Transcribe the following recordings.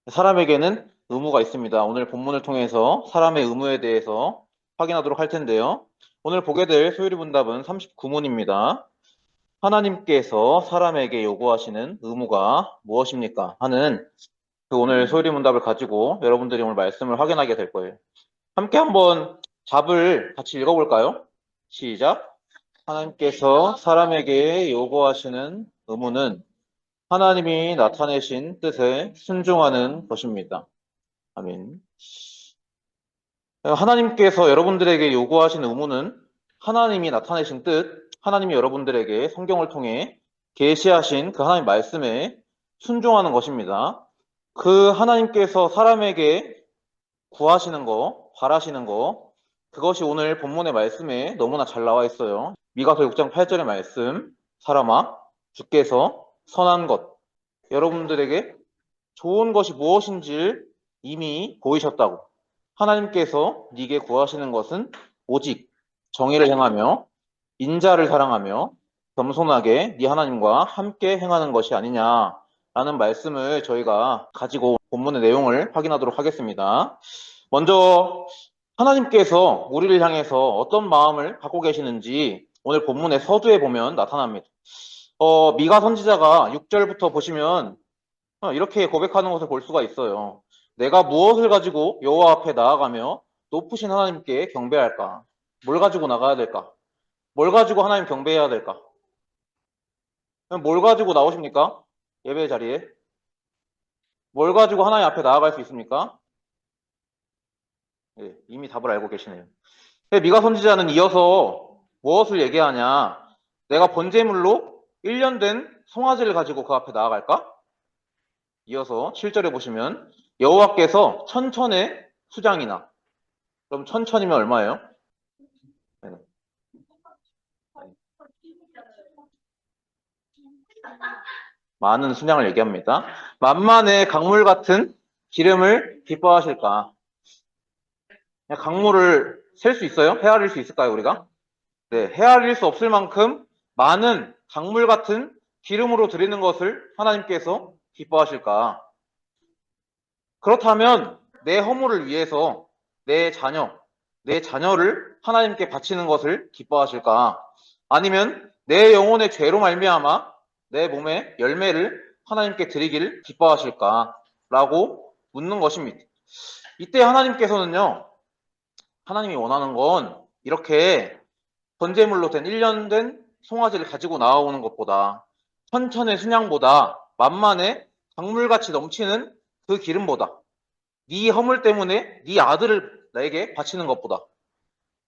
사람에게는 의무가 있습니다. 오늘 본문을 통해서 사람의 의무에 대해서 확인하도록 할 텐데요. 오늘 보게 될 소율이 문답은 39문입니다. 하나님께서 사람에게 요구하시는 의무가 무엇입니까? 하는 그 오늘 소율이 문답을 가지고 여러분들이 오늘 말씀을 확인하게 될 거예요. 함께 한번 답을 같이 읽어볼까요? 시작. 하나님께서 사람에게 요구하시는 의무는 하나님이 나타내신 뜻에 순종하는 것입니다. 아멘. 하나님께서 여러분들에게 요구하신 의무는 하나님이 나타내신 뜻, 하나님이 여러분들에게 성경을 통해 계시하신 그 하나님 말씀에 순종하는 것입니다. 그 하나님께서 사람에게 구하시는 거, 바라시는 거, 그것이 오늘 본문의 말씀에 너무나 잘 나와 있어요. 미가서 6장 8절의 말씀, 사람아, 주께서 선한 것, 여러분들에게 좋은 것이 무엇인지를 이미 보이셨다고. 하나님께서 네게 구하시는 것은 오직 정의를 행하며 인자를 사랑하며 겸손하게 네 하나님과 함께 행하는 것이 아니냐라는 말씀을 저희가 가지고 본문의 내용을 확인하도록 하겠습니다. 먼저 하나님께서 우리를 향해서 어떤 마음을 갖고 계시는지 오늘 본문의 서두에 보면 나타납니다. 미가 선지자가 6절부터 보시면 이렇게 고백하는 것을 볼 수가 있어요. 내가 무엇을 가지고 여호와 앞에 나아가며 높으신 하나님께 경배할까? 뭘 가지고 나가야 될까? 뭘 가지고 하나님 경배해야 될까? 뭘 가지고 나오십니까? 예배 자리에? 뭘 가지고 하나님 앞에 나아갈 수 있습니까? 예, 이미 답을 알고 계시네요. 미가 선지자는 이어서 무엇을 얘기하냐? 내가 번제물로 1년 된 송아지를 가지고 그 앞에 나아갈까? 이어서 7절에 보시면 여호와께서 천천의 수장이나, 그럼 천천이면 얼마예요? 네. 많은 수량을 얘기합니다. 만만의 강물 같은 기름을 기뻐하실까? 강물을 셀 수 있어요? 헤아릴 수 있을까요, 우리가? 네, 헤아릴 수 없을 만큼 많은 강물 같은 기름으로 드리는 것을 하나님께서 기뻐하실까? 그렇다면 내 허물을 위해서 내 자녀를 하나님께 바치는 것을 기뻐하실까? 아니면 내 영혼의 죄로 말미암아 내 몸의 열매를 하나님께 드리기를 기뻐하실까? 라고 묻는 것입니다. 이때 하나님께서는요, 하나님이 원하는 건 이렇게 번제물로 된 1년 된 송아지를 가지고 나오는 것보다 천천의 순양보다 만만의 강물같이 넘치는 그 기름보다 네 허물 때문에 네 아들을 나에게 바치는 것보다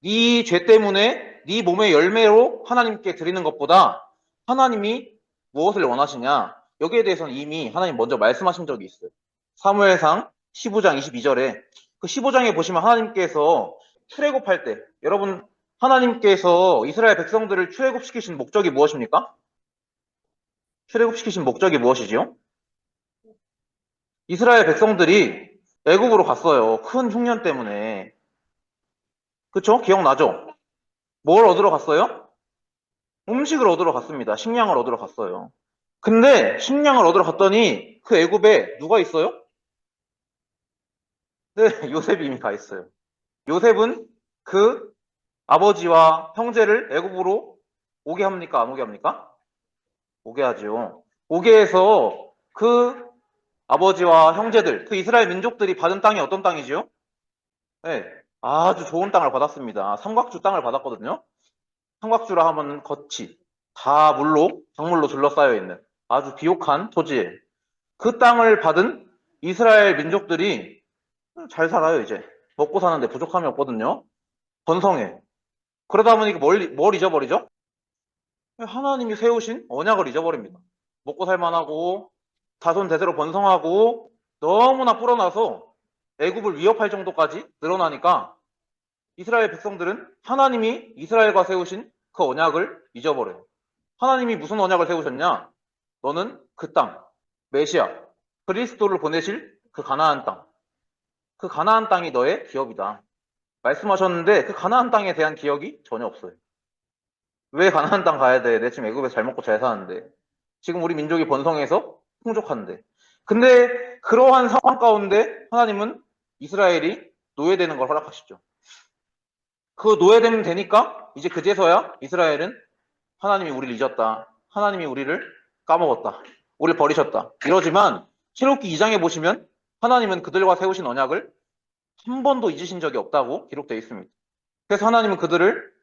네 죄 때문에 네 몸의 열매로 하나님께 드리는 것보다 하나님이 무엇을 원하시냐? 여기에 대해서는 이미 하나님 먼저 말씀하신 적이 있어요. 사무엘상 15장 22절에 그 15장에 보시면 하나님께서 출애굽할 때 여러분 하나님께서 이스라엘 백성들을 출애굽시키신 목적이 무엇입니까? 출애굽시키신 목적이 무엇이지요? 이스라엘 백성들이 애국으로 갔어요. 큰 흉년 때문에. 그쵸? 기억나죠? 뭘 얻으러 갔어요? 음식을 얻으러 갔습니다. 식량을 얻으러 갔어요. 근데 식량을 얻으러 갔더니 그 애굽에 누가 있어요? 네, 요셉이 이미 가 있어요. 요셉은 그 아버지와 형제를 애굽으로 오게 합니까? 안 오게 합니까? 오게 하죠. 오게 해서 그 아버지와 형제들, 그 이스라엘 민족들이 받은 땅이 어떤 땅이지요? 네, 아주 좋은 땅을 받았습니다. 삼각주 땅을 받았거든요. 삼각주라 하면 겉이 다 물로, 작물로 둘러싸여 있는 아주 비옥한 토지에 그 땅을 받은 이스라엘 민족들이 잘 살아요, 이제. 먹고 사는데 부족함이 없거든요. 번성해. 그러다 보니까 뭘 잊어버리죠? 하나님이 세우신 언약을 잊어버립니다. 먹고 살만하고 자손 대대로 번성하고 너무나 불어나서 애굽을 위협할 정도까지 늘어나니까 이스라엘 백성들은 하나님이 이스라엘과 세우신 그 언약을 잊어버려요. 하나님이 무슨 언약을 세우셨냐? 너는 그 땅, 메시아, 그리스도를 보내실 그 가나안 땅, 그 가나안 땅이 너의 기업이다. 말씀하셨는데 그 가나안 땅에 대한 기억이 전혀 없어요. 왜 가나안 땅 가야 돼? 내 지금 애굽에서 잘 먹고 잘 사는데. 지금 우리 민족이 번성해서 풍족한데. 근데 그러한 상황 가운데 하나님은 이스라엘이 노예되는 걸 허락하시죠. 그 노예되면 되니까 이제 그제서야 이스라엘은 하나님이 우리를 잊었다. 하나님이 우리를 까먹었다. 우리를 버리셨다. 이러지만 신명기 2장에 보시면 하나님은 그들과 세우신 언약을 한 번도 잊으신 적이 없다고 기록되어 있습니다. 그래서 하나님은 그들을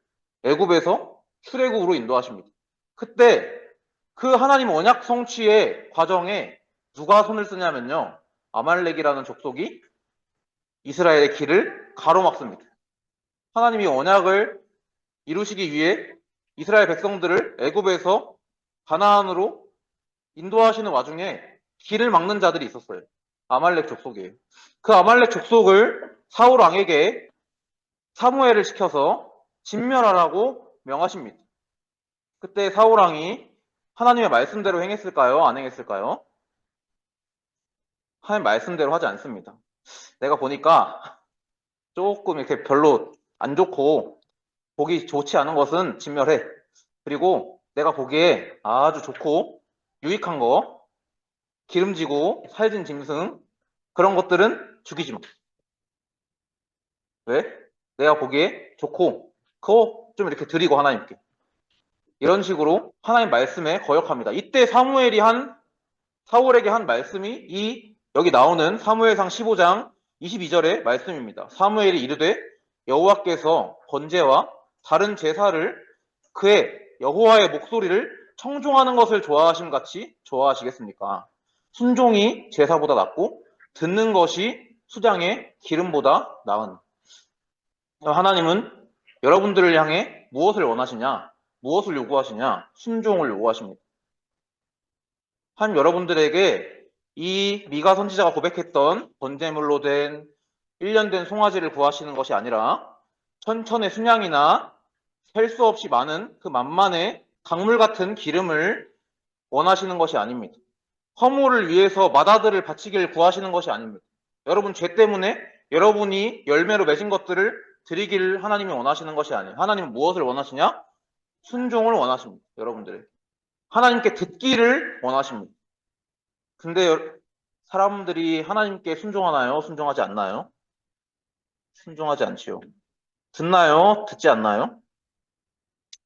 애굽에서 출애굽으로 인도하십니다. 그때 그 하나님 언약 성취의 과정에 누가 손을 쓰냐면요. 아말렉이라는 족속이 이스라엘의 길을 가로막습니다. 하나님이 언약을 이루시기 위해 이스라엘 백성들을 애굽에서 가나안으로 인도하시는 와중에 길을 막는 자들이 있었어요. 아말렉 족속이에요. 그 아말렉 족속을 사울 왕에게 사무엘을 시켜서 진멸하라고 명하십니다. 그때 사울 왕이 하나님의 말씀대로 행했을까요? 안 행했을까요? 하나님 말씀대로 하지 않습니다. 내가 보니까 조금 이렇게 별로 안 좋고 보기 좋지 않은 것은 진멸해. 그리고 내가 보기에 아주 좋고 유익한 거, 기름지고 살진 짐승 그런 것들은 죽이지 마. 왜? 내가 보기에 좋고 그거 좀 이렇게 드리고 하나님께. 이런 식으로 하나님 말씀에 거역합니다. 이때 사울에게 한 말씀이 여기 나오는 사무엘상 15장 22절의 말씀입니다. 사무엘이 이르되 여호와께서 번제와 다른 제사를 그의 여호와의 목소리를 청종하는 것을 좋아하심 같이 좋아하시겠습니까? 순종이 제사보다 낫고 듣는 것이 수장의 기름보다 나은. 하나님은 여러분들을 향해 무엇을 원하시냐? 무엇을 요구하시냐? 순종을 요구하십니다. 한 여러분들에게 이 미가 선지자가 고백했던 번제물로 된 1년 된 송아지를 구하시는 것이 아니라 천천의 순양이나 셀 수 없이 많은 그 만만의 강물 같은 기름을 원하시는 것이 아닙니다. 허물을 위해서 맏아들을 바치기를 구하시는 것이 아닙니다. 여러분 죄 때문에 여러분이 열매로 맺은 것들을 드리기를 하나님이 원하시는 것이 아니에요. 하나님은 무엇을 원하시냐? 순종을 원하십니다. 여러분들. 하나님께 듣기를 원하십니다. 근데 사람들이 하나님께 순종하나요? 순종하지 않나요? 순종하지 않지요. 듣나요? 듣지 않나요?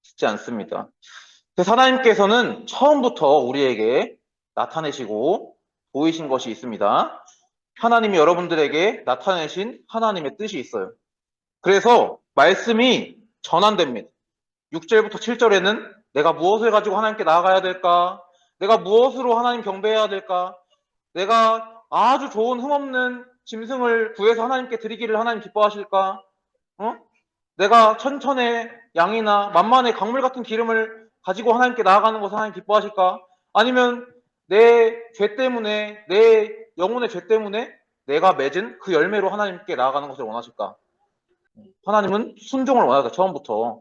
듣지 않습니다. 그래서 하나님께서는 처음부터 우리에게 나타내시고 보이신 것이 있습니다. 하나님이 여러분들에게 나타내신 하나님의 뜻이 있어요. 그래서 말씀이 전환됩니다. 6절부터 7절에는 내가 무엇을 가지고 하나님께 나아가야 될까? 내가 무엇으로 하나님 경배해야 될까? 내가 아주 좋은 흠없는 짐승을 구해서 하나님께 드리기를 하나님 기뻐하실까? 내가 천천의 양이나 만만의 강물 같은 기름을 가지고 하나님께 나아가는 것을 하나님 기뻐하실까? 아니면 내 죄 때문에, 내 영혼의 죄 때문에 내가 맺은 그 열매로 하나님께 나아가는 것을 원하실까? 하나님은 순종을 원하다, 처음부터.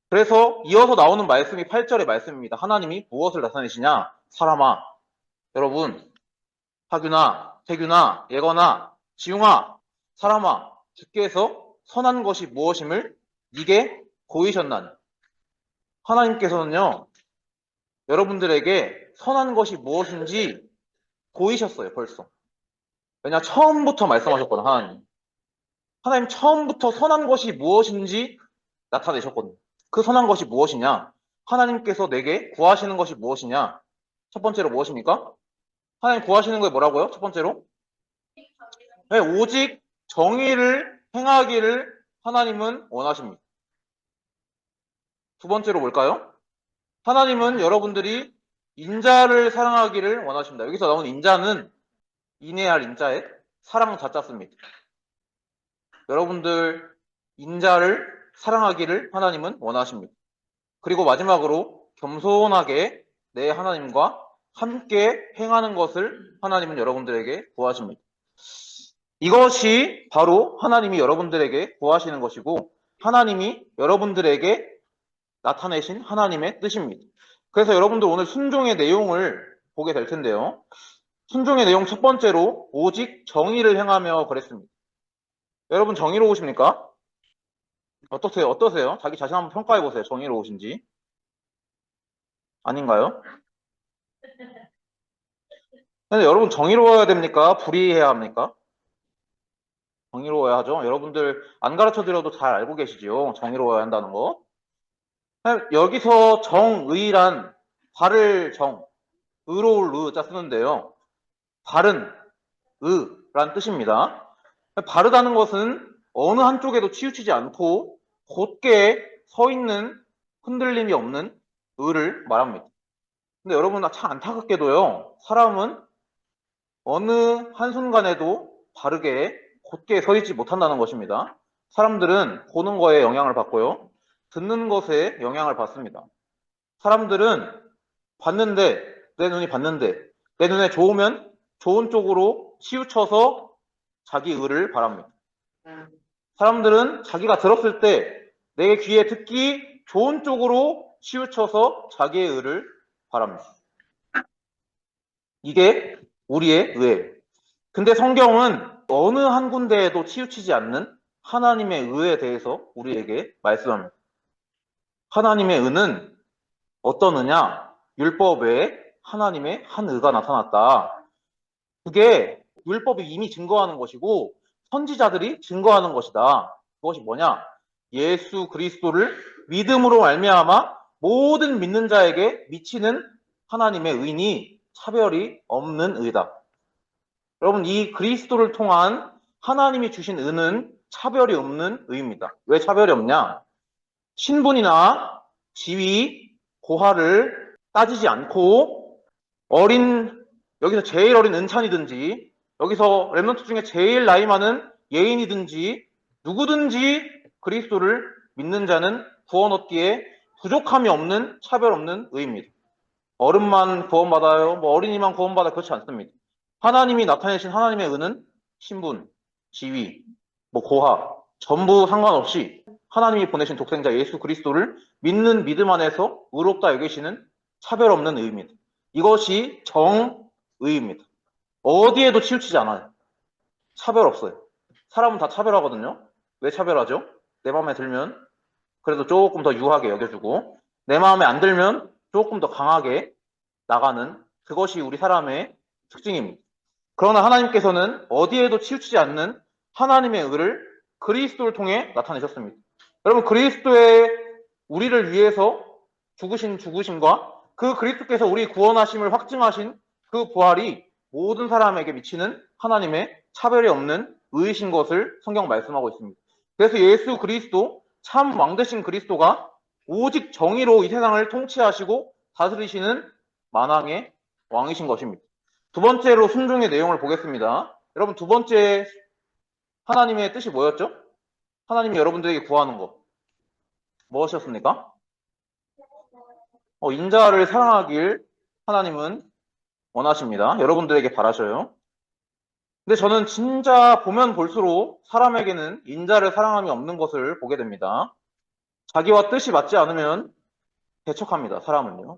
그래서 이어서 나오는 말씀이 8절의 말씀입니다. 하나님이 무엇을 나타내시냐? 사람아, 여러분, 하균아, 태균아, 예건아, 지웅아, 사람아, 주께서 선한 것이 무엇임을 네게 보이셨나니. 하나님께서는요, 여러분들에게 선한 것이 무엇인지 보이셨어요, 벌써. 왜냐, 처음부터 말씀하셨거든, 하나님. 하나님 처음부터 선한 것이 무엇인지 나타내셨거든요. 그 선한 것이 무엇이냐? 하나님께서 내게 구하시는 것이 무엇이냐? 첫 번째로 무엇입니까? 하나님 구하시는 게 뭐라고요? 첫 번째로? 네, 오직 정의를 행하기를 하나님은 원하십니다. 두 번째로 뭘까요? 하나님은 여러분들이 인자를 사랑하기를 원하십니다. 여기서 나오는 인자는 인내할 인자에 사랑 자자 씁니다. 여러분들 인자를 사랑하기를 하나님은 원하십니다. 그리고 마지막으로 겸손하게 내 하나님과 함께 행하는 것을 하나님은 여러분들에게 구하십니다. 이것이 바로 하나님이 여러분들에게 구하시는 것이고 하나님이 여러분들에게 나타내신 하나님의 뜻입니다. 그래서 여러분들 오늘 순종의 내용을 보게 될 텐데요. 순종의 내용 첫 번째로 오직 정의를 행하며 그랬습니다. 여러분 정의로우십니까? 어떠세요? 자기 자신 한번 평가해 보세요. 정의로우신지. 아닌가요? 근데 여러분 정의로워야 됩니까? 불의해야 합니까? 정의로워야 하죠. 여러분들 안 가르쳐 드려도 잘 알고 계시죠? 정의로워야 한다는 거. 여기서 정의란 바를 정, 의로울 의자 쓰는데요. 바른 의란 뜻입니다. 바르다는 것은 어느 한쪽에도 치우치지 않고 곧게 서 있는 흔들림이 없는 의를 말합니다. 근데 여러분 참 안타깝게도요. 사람은 어느 한순간에도 바르게 곧게 서 있지 못한다는 것입니다. 사람들은 보는 거에 영향을 받고요. 듣는 것에 영향을 받습니다. 사람들은 봤는데, 내 눈이 봤는데, 내 눈에 좋으면 좋은 쪽으로 치우쳐서 자기 의를 바랍니다. 사람들은 자기가 들었을 때 내 귀에 듣기 좋은 쪽으로 치우쳐서 자기의 의를 바랍니다. 이게 우리의 의예요. 근데 성경은 어느 한 군데에도 치우치지 않는 하나님의 의에 대해서 우리에게 말씀합니다. 하나님의 의는 어떤 의냐? 율법 외에 하나님의 한 의가 나타났다. 그게 율법이 이미 증거하는 것이고 선지자들이 증거하는 것이다. 그것이 뭐냐? 예수 그리스도를 믿음으로 말미암아 모든 믿는 자에게 미치는 하나님의 의니 차별이 없는 의다. 여러분, 이 그리스도를 통한 하나님이 주신 의는 차별이 없는 의입니다. 왜 차별이 없냐? 신분이나 지위, 고하를 따지지 않고 여기서 제일 어린 은찬이든지 여기서 랩런트 중에 제일 나이 많은 예인이든지 누구든지 그리스도를 믿는 자는 구원 얻기에 부족함이 없는 차별 없는 의입니다. 어른만 구원받아요. 뭐 어린이만 구원받아 그렇지 않습니다. 하나님이 나타내신 하나님의 의는 신분, 지위, 뭐 고하 전부 상관없이 하나님이 보내신 독생자 예수 그리스도를 믿는 믿음 안에서 의롭다 여기시는 차별 없는 의입니다. 이것이 정의입니다. 어디에도 치우치지 않아요. 차별 없어요. 사람은 다 차별하거든요. 왜 차별하죠? 내 마음에 들면 그래도 조금 더 유하게 여겨주고 내 마음에 안 들면 조금 더 강하게 나가는 그것이 우리 사람의 특징입니다. 그러나 하나님께서는 어디에도 치우치지 않는 하나님의 의를 그리스도를 통해 나타내셨습니다. 여러분 그리스도의 우리를 위해서 죽으신 죽으심과 그 그리스도께서 우리 구원하심을 확증하신 그 부활이 모든 사람에게 미치는 하나님의 차별이 없는 의이신 것을 성경 말씀하고 있습니다. 그래서 예수 그리스도 참 왕되신 그리스도가 오직 정의로 이 세상을 통치하시고 다스리시는 만왕의 왕이신 것입니다. 두 번째로 순종의 내용을 보겠습니다. 여러분 두 번째 하나님의 뜻이 뭐였죠? 하나님이 여러분들에게 구하는 거 무엇이었습니까? 인자를 사랑하길 하나님은 원하십니다. 여러분들에게 바라셔요. 근데 저는 진짜 보면 볼수록 사람에게는 인자를 사랑함이 없는 것을 보게 됩니다. 자기와 뜻이 맞지 않으면 배척합니다. 사람은요.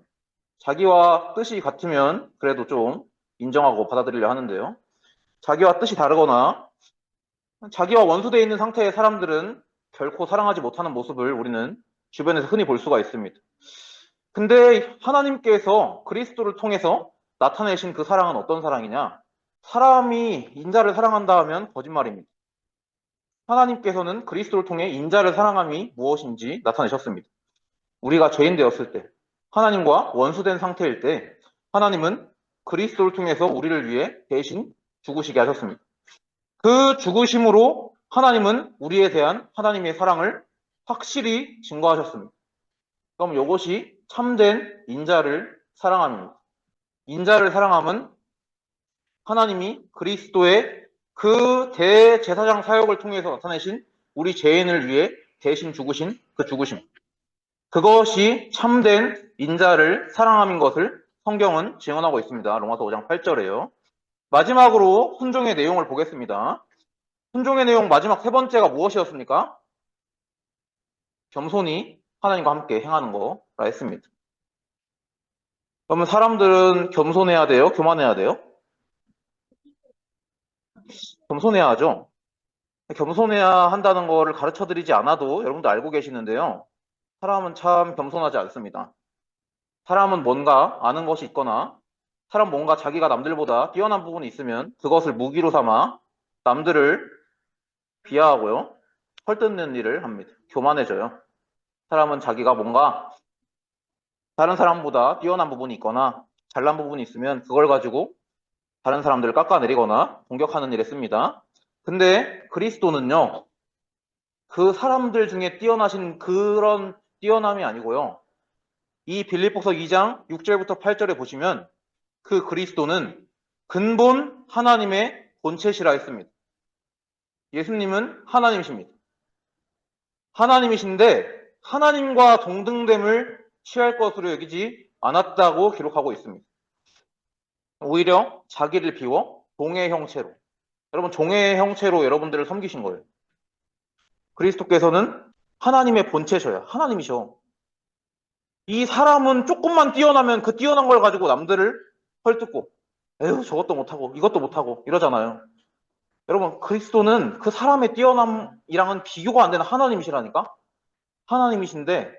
자기와 뜻이 같으면 그래도 좀 인정하고 받아들이려 하는데요. 자기와 뜻이 다르거나 자기와 원수되어 있는 상태의 사람들은 결코 사랑하지 못하는 모습을 우리는 주변에서 흔히 볼 수가 있습니다. 근데 하나님께서 그리스도를 통해서 나타내신 그 사랑은 어떤 사랑이냐? 사람이 인자를 사랑한다 하면 거짓말입니다. 하나님께서는 그리스도를 통해 인자를 사랑함이 무엇인지 나타내셨습니다. 우리가 죄인 되었을 때, 하나님과 원수된 상태일 때 하나님은 그리스도를 통해서 우리를 위해 대신 죽으시게 하셨습니다. 그 죽으심으로 하나님은 우리에 대한 하나님의 사랑을 확실히 증거하셨습니다. 그럼 이것이 참된 인자를 사랑함입니다. 인자를 사랑함은 하나님이 그리스도의 그 대제사장 사역을 통해서 나타내신 우리 죄인을 위해 대신 죽으신 그 죽으심. 그것이 참된 인자를 사랑함인 것을 성경은 증언하고 있습니다. 로마서 5장 8절에요. 마지막으로 순종의 내용을 보겠습니다. 순종의 내용 마지막 세 번째가 무엇이었습니까? 겸손히 하나님과 함께 행하는 거라 했습니다. 그러면 사람들은 겸손해야 돼요? 교만해야 돼요? 겸손해야 하죠. 겸손해야 한다는 거를 가르쳐 드리지 않아도 여러분도 알고 계시는데요. 사람은 참 겸손하지 않습니다. 사람은 뭔가 아는 것이 있거나 사람 뭔가 자기가 남들보다 뛰어난 부분이 있으면 그것을 무기로 삼아 남들을 비하하고요. 헐뜯는 일을 합니다. 교만해져요. 사람은 자기가 뭔가 다른 사람보다 뛰어난 부분이 있거나 잘난 부분이 있으면 그걸 가지고 다른 사람들을 깎아내리거나 공격하는 일에 씁니다. 근데 그리스도는요, 그 사람들 중에 뛰어나신 그런 뛰어남이 아니고요. 이 빌립보서 2장 6절부터 8절에 보시면 그 그리스도는 근본 하나님의 본체시라 했습니다. 예수님은 하나님이십니다. 하나님이신데 하나님과 동등됨을 취할 것으로 여기지 않았다고 기록하고 있습니다. 오히려 자기를 비워 종의 형체로, 여러분 종의 형체로 여러분들을 섬기신 거예요. 그리스도께서는 하나님의 본체셔요. 하나님이셔. 이 사람은 조금만 뛰어나면 그 뛰어난 걸 가지고 남들을 헐뜯고 에휴 저것도 못하고 이것도 못하고 이러잖아요. 여러분 그리스도는 그 사람의 뛰어남이랑은 비교가 안 되는 하나님이시라니까. 하나님이신데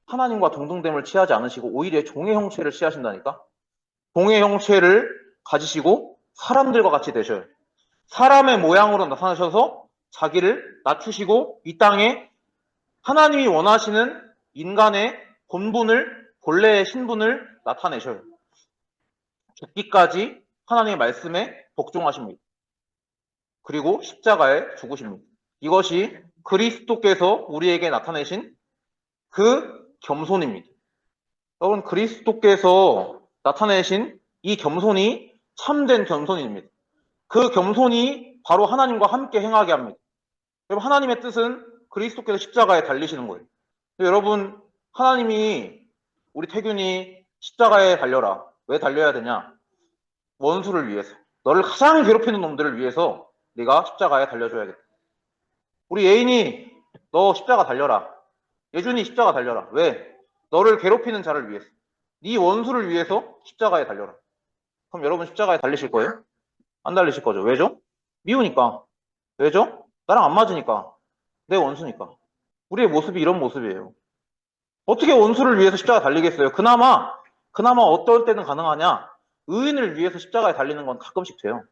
하나님과 동등됨을 취하지 않으시고 오히려 종의 형체를 취하신다니까. 종의 형체를 가지시고 사람들과 같이 되셔요. 사람의 모양으로 나타나셔서 자기를 낮추시고 이 땅에 하나님이 원하시는 인간의 본분을, 본래의 신분을 나타내셔요. 죽기까지 하나님의 말씀에 복종하십니다. 그리고 십자가에 죽으십니다. 이것이 그리스도께서 우리에게 나타내신 그 겸손입니다. 여러분 그리스도께서 나타내신 이 겸손이 참된 겸손입니다. 그 겸손이 바로 하나님과 함께 행하게 합니다. 여러분 하나님의 뜻은 그리스도께서 십자가에 달리시는 거예요. 여러분 하나님이 우리 태균이 십자가에 달려라. 왜 달려야 되냐? 원수를 위해서. 너를 가장 괴롭히는 놈들을 위해서 네가 십자가에 달려줘야겠다. 우리 애인이 너 십자가 달려라. 예준이 십자가 달려라. 왜? 너를 괴롭히는 자를 위해서. 네 원수를 위해서 십자가에 달려라. 그럼 여러분 십자가에 달리실 거예요? 안 달리실 거죠. 왜죠? 미우니까. 왜죠? 나랑 안 맞으니까. 내 원수니까. 우리의 모습이 이런 모습이에요. 어떻게 원수를 위해서 십자가 달리겠어요? 그나마 어떨 때는 가능하냐? 의인을 위해서 십자가에 달리는 건 가끔씩 돼요.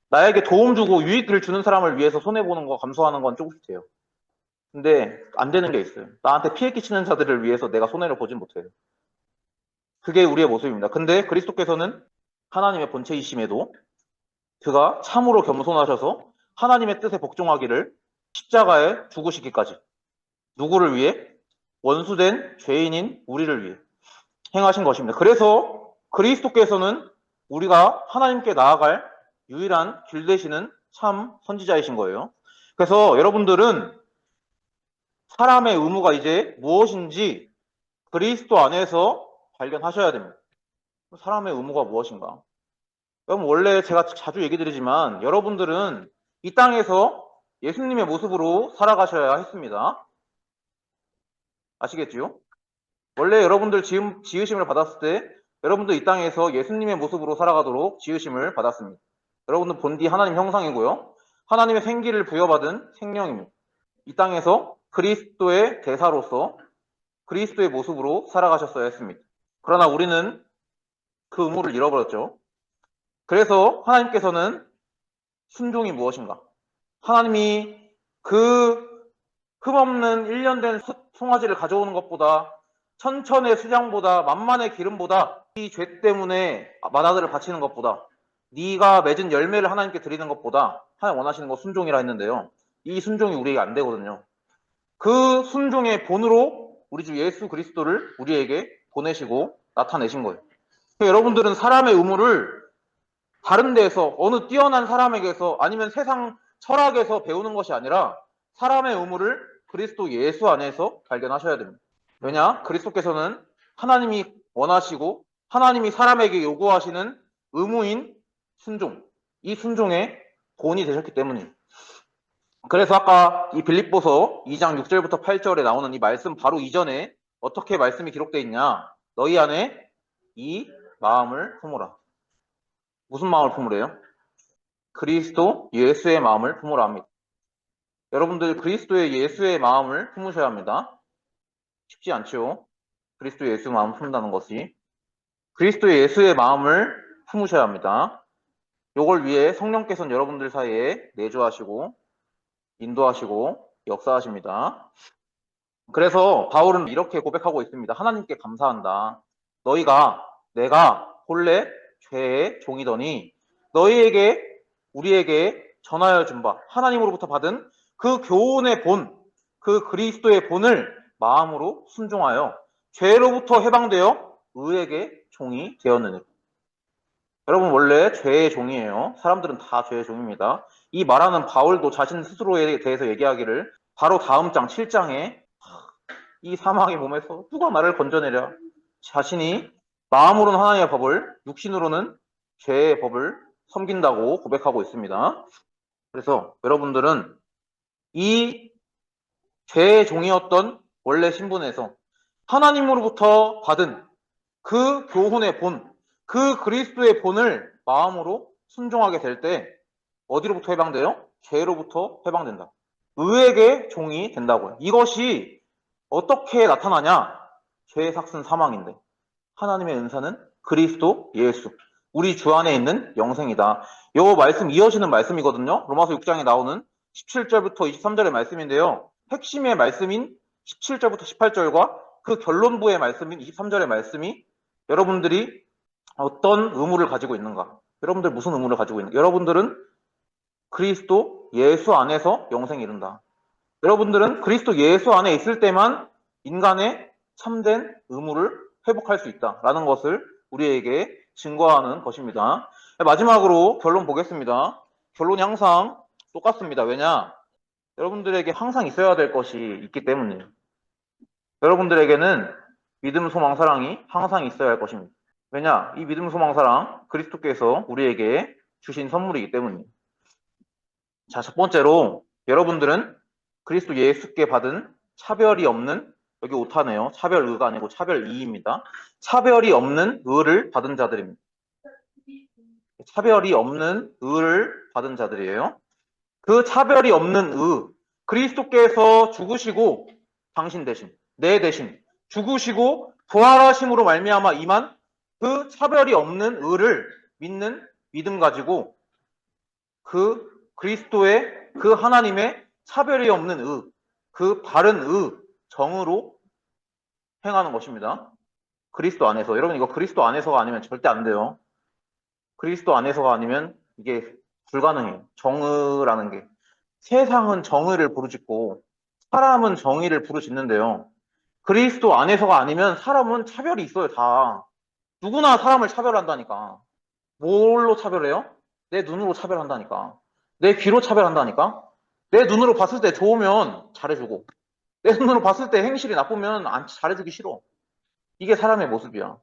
나에게 도움 주고 유익을 주는 사람을 위해서 손해보는 거 감수하는 건 조금씩 돼요. 근데 안 되는 게 있어요. 나한테 피해 끼치는 자들을 위해서 내가 손해를 보진 못해요. 그게 우리의 모습입니다. 근데 그리스도께서는 하나님의 본체이심에도 그가 참으로 겸손하셔서 하나님의 뜻에 복종하기를 십자가에 죽으시기까지 누구를 위해? 원수된 죄인인 우리를 위해 행하신 것입니다. 그래서 그리스도께서는 우리가 하나님께 나아갈 유일한 길 되시는 참 선지자이신 거예요. 그래서 여러분들은 사람의 의무가 이제 무엇인지 그리스도 안에서 발견하셔야 됩니다. 사람의 의무가 무엇인가? 여러분 원래 제가 자주 얘기 드리지만 여러분들은 이 땅에서 예수님의 모습으로 살아가셔야 했습니다. 아시겠지요? 원래 여러분들 지으심을 받았을 때 여러분들 이 땅에서 예수님의 모습으로 살아가도록 지으심을 받았습니다. 여러분들 본디 하나님 형상이고요. 하나님의 생기를 부여받은 생명입니다. 이 땅에서 그리스도의 대사로서 그리스도의 모습으로 살아가셨어야 했습니다. 그러나 우리는 그 의무를 잃어버렸죠. 그래서 하나님께서는 순종이 무엇인가? 하나님이 그 흠없는 1년 된 송아지를 가져오는 것보다 천천의 수장보다 만만의 기름보다 이 죄 때문에 마다들을 바치는 것보다 네가 맺은 열매를 하나님께 드리는 것보다 하나님 원하시는 거 순종이라 했는데요. 이 순종이 우리에게 안 되거든요. 그 순종의 본으로 우리 주 예수 그리스도를 우리에게 보내시고 나타내신 거예요. 여러분들은 사람의 의무를 다른 데에서 어느 뛰어난 사람에게서 아니면 세상 철학에서 배우는 것이 아니라 사람의 의무를 그리스도 예수 안에서 발견하셔야 됩니다. 왜냐? 그리스도께서는 하나님이 원하시고 하나님이 사람에게 요구하시는 의무인 순종, 이 순종의 본이 되셨기 때문이에요. 그래서 아까 이 빌립보서 2장 6절부터 8절에 나오는 이 말씀 바로 이전에 어떻게 말씀이 기록되어 있냐? 너희 안에 이 마음을 품으라. 무슨 마음을 품으래요? 그리스도 예수의 마음을 품으라 합니다. 여러분들 그리스도의 예수의 마음을 품으셔야 합니다. 쉽지 않죠. 그리스도 예수 마음 품는다는 것이. 그리스도의 예수의 마음을 품으셔야 합니다. 요걸 위해 성령께서는 여러분들 사이에 내주하시고 인도하시고 역사하십니다. 그래서 바울은 이렇게 고백하고 있습니다. 하나님께 감사한다. 내가 본래 죄의 종이더니 너희에게 우리에게 전하여 준 바 하나님으로부터 받은 그 교훈의 본, 그 그리스도의 본을 마음으로 순종하여 죄로부터 해방되어 의에게 종이 되었느니. 여러분 원래 죄의 종이에요. 사람들은 다 죄의 종입니다. 이 말하는 바울도 자신 스스로에 대해서 얘기하기를 바로 다음 장 7장에 이 사망의 몸에서 누가 나를 건져내랴. 자신이 마음으로는 하나님의 법을, 육신으로는 죄의 법을 섬긴다고 고백하고 있습니다. 그래서 여러분들은 이 죄의 종이었던 원래 신분에서 하나님으로부터 받은 그 교훈의 본, 그 그리스도의 본을 마음으로 순종하게 될 때 어디로부터 해방돼요? 죄로부터 해방된다. 의에게 종이 된다고요. 이것이 어떻게 나타나냐? 죄의 삭은 사망인데 하나님의 은사는 그리스도 예수, 우리 주 안에 있는 영생이다. 요 말씀 이어지는 말씀이거든요. 로마서 6장에 나오는 17절부터 23절의 말씀인데요. 핵심의 말씀인 17절부터 18절과 그 결론부의 말씀인 23절의 말씀이 여러분들이 어떤 의무를 가지고 있는가? 여러분들 무슨 의무를 가지고 있는가? 여러분들은 그리스도 예수 안에서 영생이 이른다. 여러분들은 그리스도 예수 안에 있을 때만 인간의 참된 의무를 회복할 수 있다라는 것을 우리에게 증거하는 것입니다. 마지막으로 결론 보겠습니다. 결론이 항상 똑같습니다. 왜냐? 여러분들에게 항상 있어야 될 것이 있기 때문이에요. 여러분들에게는 믿음, 소망, 사랑이 항상 있어야 할 것입니다. 왜냐? 이 믿음, 소망, 사랑 그리스도께서 우리에게 주신 선물이기 때문이에요. 자, 첫 번째로 여러분들은 그리스도 예수께 받은 차별이 없는, 여기 오타네요. 차별의가 아니고 차별이입니다. 차별이 없는 의를 받은 자들입니다. 차별이 없는 의를 받은 자들이에요. 그 차별이 없는 의, 그리스도께서 죽으시고 당신 대신, 내 대신 죽으시고 부활하심으로 말미암아 임한 그 차별이 없는 의를 믿는 믿음 가지고 그 그리스도의 그 하나님의 차별이 없는 의, 그 바른 의, 정으로 행하는 것입니다. 그리스도 안에서. 여러분 이거 그리스도 안에서가 아니면 절대 안 돼요. 그리스도 안에서가 아니면 이게 불가능해요. 정의라는 게. 세상은 정의를 부르짖고 사람은 정의를 부르짖는데요. 그리스도 안에서가 아니면 사람은 차별이 있어요. 다. 누구나 사람을 차별한다니까. 뭘로 차별해요? 내 눈으로 차별한다니까. 내 귀로 차별한다니까. 내 눈으로 봤을 때 좋으면 잘해주고 내 눈으로 봤을 때 행실이 나쁘면 잘해주기 싫어. 이게 사람의 모습이야.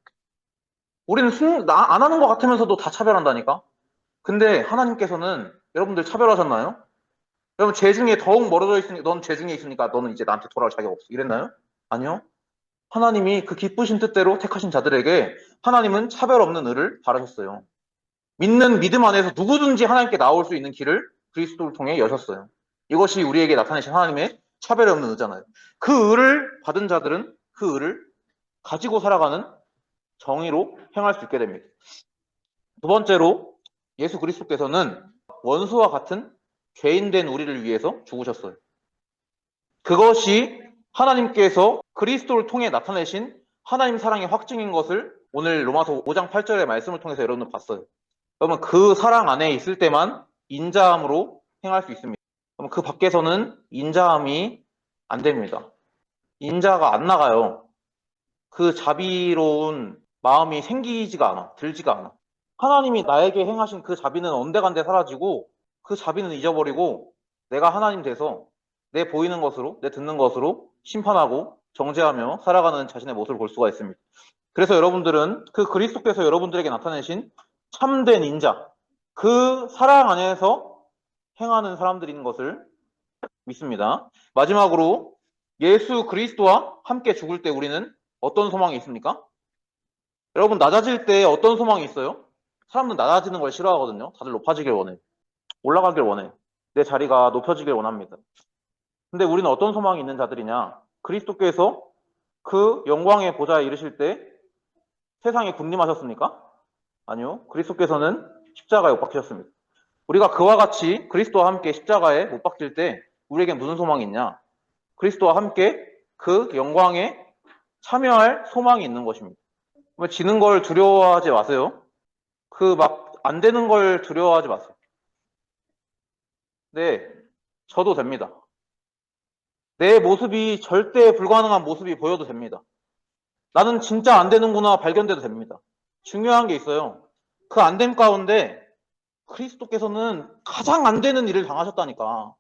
우리는 안 하는 것 같으면서도 다 차별한다니까. 근데 하나님께서는 여러분들 차별하셨나요? 여러분 죄 중에 더욱 멀어져 있으니까 넌 죄 중에 있으니까 너는 이제 나한테 돌아올 자격 없어. 이랬나요? 아니요. 하나님이 그 기쁘신 뜻대로 택하신 자들에게 하나님은 차별 없는 의를 바라셨어요. 믿는 믿음 안에서 누구든지 하나님께 나올 수 있는 길을 그리스도를 통해 여셨어요. 이것이 우리에게 나타내신 하나님의 차별이 없는 의잖아요. 그 의를 받은 자들은 그 의를 가지고 살아가는 정의로 행할 수 있게 됩니다. 두 번째로 예수 그리스도께서는 원수와 같은 죄인된 우리를 위해서 죽으셨어요. 그것이 하나님께서 그리스도를 통해 나타내신 하나님 사랑의 확증인 것을 오늘 로마서 5장 8절의 말씀을 통해서 여러분은 봤어요. 그러면 그 사랑 안에 있을 때만 인자함으로 행할 수 있습니다. 그럼 그 밖에서는 인자함이 안 됩니다. 인자가 안 나가요. 그 자비로운 마음이 생기지가 않아. 들지가 않아. 하나님이 나에게 행하신 그 자비는 온데간데 사라지고 그 자비는 잊어버리고 내가 하나님 돼서 내 보이는 것으로, 내 듣는 것으로 심판하고 정죄하며 살아가는 자신의 모습을 볼 수가 있습니다. 그래서 여러분들은 그 그리스도께서 여러분들에게 나타내신 참된 인자, 그 사랑 안에서 행하는 사람들인 것을 믿습니다. 마지막으로 예수 그리스도와 함께 죽을 때 우리는 어떤 소망이 있습니까? 여러분 낮아질 때 어떤 소망이 있어요? 사람들은 낮아지는 걸 싫어하거든요. 다들 높아지길 원해. 올라가길 원해. 내 자리가 높여지길 원합니다. 근데 우리는 어떤 소망이 있는 자들이냐? 그리스도께서 그 영광의 보좌에 이르실 때 세상에 군림하셨습니까? 아니요. 그리스도께서는 십자가에 못 박히셨습니다. 우리가 그와 같이 그리스도와 함께 십자가에 못 박힐 때 우리에게 무슨 소망이 있냐? 그리스도와 함께 그 영광에 참여할 소망이 있는 것입니다. 지는 걸 두려워하지 마세요. 그 막 안 되는 걸 두려워하지 마세요. 네, 저도 됩니다. 내 모습이 절대 불가능한 모습이 보여도 됩니다. 나는 진짜 안 되는구나 발견돼도 됩니다. 중요한 게 있어요. 그 안 됨 가운데 그리스도께서는 가장 안 되는 일을 당하셨다니까.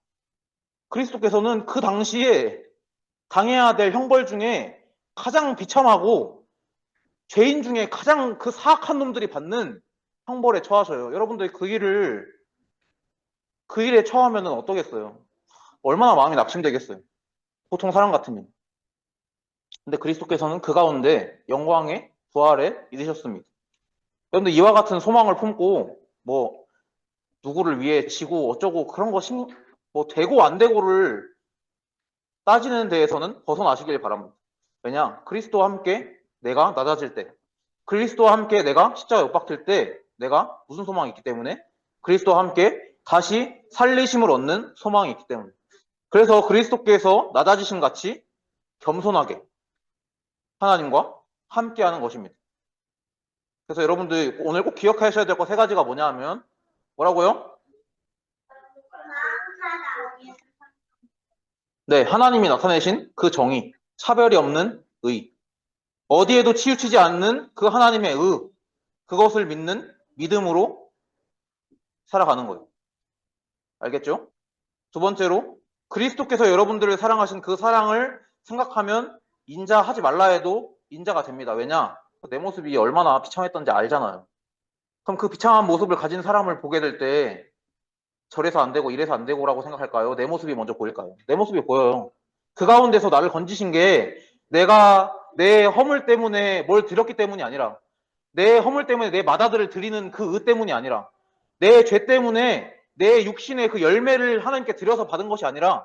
그리스도께서는 그 당시에 당해야 될 형벌 중에 가장 비참하고 죄인 중에 가장 그 사악한 놈들이 받는 형벌에 처하셔요. 여러분들이 그 일에 처하면 어떠겠어요? 얼마나 마음이 낙심되겠어요? 보통 사람 같으면. 근데 그리스도께서는 그 가운데 영광의 부활에 이르셨습니다. 그런데 이와 같은 소망을 품고 누구를 위해 지고 어쩌고 그런 거 되고 안 되고를 따지는 데에서는 벗어나시길 바랍니다. 왜냐? 그리스도와 함께 내가 낮아질 때, 그리스도와 함께 내가 십자가에 못 박힐 때 내가 무슨 소망이 있기 때문에? 그리스도와 함께 다시 살리심을 얻는 소망이 있기 때문에. 그래서 그리스도께서 낮아지심 같이 겸손하게 하나님과 함께하는 것입니다. 그래서 여러분들 오늘 꼭 기억하셔야 될 것 세 가지가 뭐냐 하면 뭐라고요? 네, 하나님이 나타내신 그 정의, 차별이 없는 의, 어디에도 치우치지 않는 그 하나님의 의, 그것을 믿는 믿음으로 살아가는 거예요. 알겠죠? 두 번째로 그리스도께서 여러분들을 사랑하신 그 사랑을 생각하면 인자하지 말라 해도 인자가 됩니다. 왜냐? 내 모습이 얼마나 비참했던지 알잖아요. 그럼 그 비참한 모습을 가진 사람을 보게 될 때 저래서 안 되고 이래서 안 되고라고 생각할까요? 내 모습이 먼저 보일까요? 내 모습이 보여요. 그 가운데서 나를 건지신 게 내가 내 허물 때문에 뭘 드렸기 때문이 아니라 내 허물 때문에 내 마다들을 드리는 그 의 때문이 아니라 내 죄 때문에 내 육신의 그 열매를 하나님께 드려서 받은 것이 아니라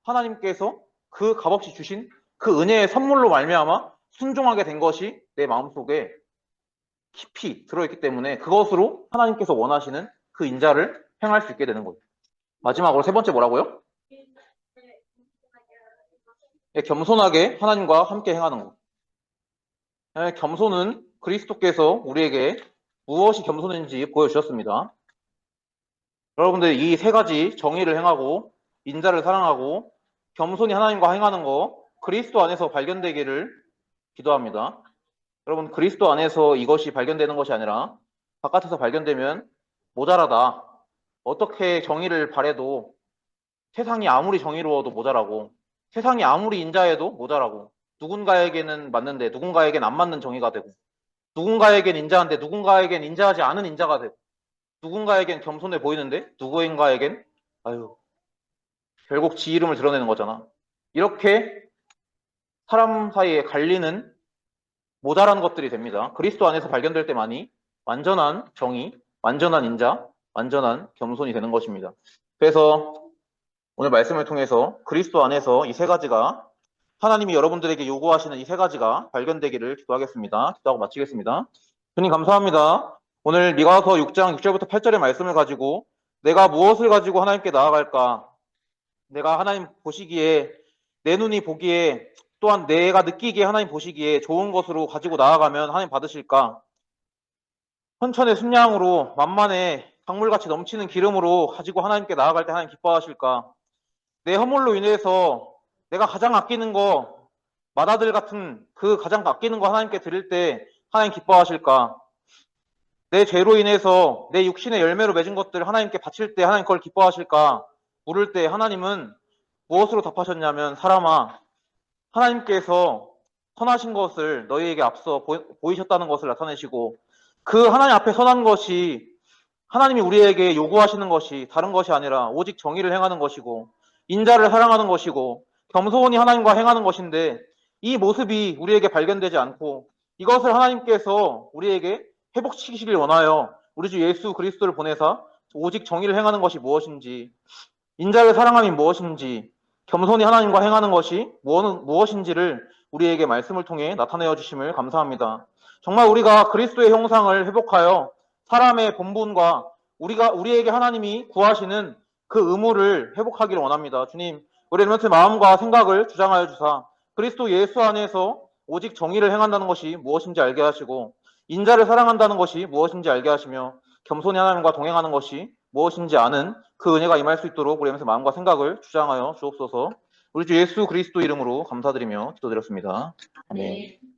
하나님께서 그 값없이 주신 그 은혜의 선물로 말미암아 순종하게 된 것이 내 마음속에 깊이 들어있기 때문에 그것으로 하나님께서 원하시는 그 인자를 행할 수 있게 되는 거예요. 마지막으로 세 번째 뭐라고요? 겸손하게 하나님과 함께 행하는 것. 겸손은 그리스도께서 우리에게 무엇이 겸손인지 보여주셨습니다. 여러분들 이 세 가지 정의를 행하고 인자를 사랑하고 겸손히 하나님과 행하는 거 그리스도 안에서 발견되기를 기도합니다. 여러분 그리스도 안에서 이것이 발견되는 것이 아니라 바깥에서 발견되면 모자라다. 어떻게 정의를 바래도 세상이 아무리 정의로워도 모자라고 세상이 아무리 인자해도 모자라고 누군가에게는 맞는데 누군가에겐 안 맞는 정의가 되고 누군가에겐 인자한데 누군가에겐 인자하지 않은 인자가 되고 누군가에겐 겸손해 보이는데 누구인가에겐 결국 지 이름을 드러내는 거잖아. 이렇게 사람 사이에 갈리는 모자란 것들이 됩니다. 그리스도 안에서 발견될 때만이 완전한 정의, 완전한 인자, 완전한 겸손이 되는 것입니다. 그래서 오늘 말씀을 통해서 그리스도 안에서 이 세 가지가 하나님이 여러분들에게 요구하시는 이 세 가지가 발견되기를 기도하겠습니다. 기도하고 마치겠습니다. 주님 감사합니다. 오늘 미가서 6장 6절부터 8절의 말씀을 가지고 내가 무엇을 가지고 하나님께 나아갈까? 내가 하나님 보시기에 내 눈이 보기에 또한 내가 느끼기에 하나님 보시기에 좋은 것으로 가지고 나아가면 하나님 받으실까? 헌천의 순양으로 만만의 강물같이 넘치는 기름으로 가지고 하나님께 나아갈 때 하나님 기뻐하실까? 내 허물로 인해서 내가 가장 아끼는 거 마다들 같은 그 가장 아끼는 거 하나님께 드릴 때 하나님 기뻐하실까? 내 죄로 인해서 내 육신의 열매로 맺은 것들 하나님께 바칠 때 하나님 그걸 기뻐하실까? 물을 때 하나님은 무엇으로 답하셨냐면 사람아 하나님께서 선하신 것을 너희에게 앞서 보이셨다는 것을 나타내시고 그 하나님 앞에 선한 것이 하나님이 우리에게 요구하시는 것이 다른 것이 아니라 오직 정의를 행하는 것이고 인자를 사랑하는 것이고 겸손히 하나님과 행하는 것인데 이 모습이 우리에게 발견되지 않고 이것을 하나님께서 우리에게 회복시키시길 원하여 우리 주 예수 그리스도를 보내사 오직 정의를 행하는 것이 무엇인지 인자를 사랑함이 무엇인지 겸손히 하나님과 행하는 것이 무엇인지를 우리에게 말씀을 통해 나타내어 주심을 감사합니다. 정말 우리가 그리스도의 형상을 회복하여 사람의 본분과 우리에게 하나님이 구하시는 그 의무를 회복하기를 원합니다. 주님, 우리 렘넌트의 마음과 생각을 주장하여 주사 그리스도 예수 안에서 오직 정의를 행한다는 것이 무엇인지 알게 하시고 인자를 사랑한다는 것이 무엇인지 알게 하시며 겸손히 하나님과 동행하는 것이 무엇인지 아는 그 은혜가 임할 수 있도록 우리 렘넌트의 마음과 생각을 주장하여 주옵소서. 우리 주 예수 그리스도 이름으로 감사드리며 기도드렸습니다. 아멘.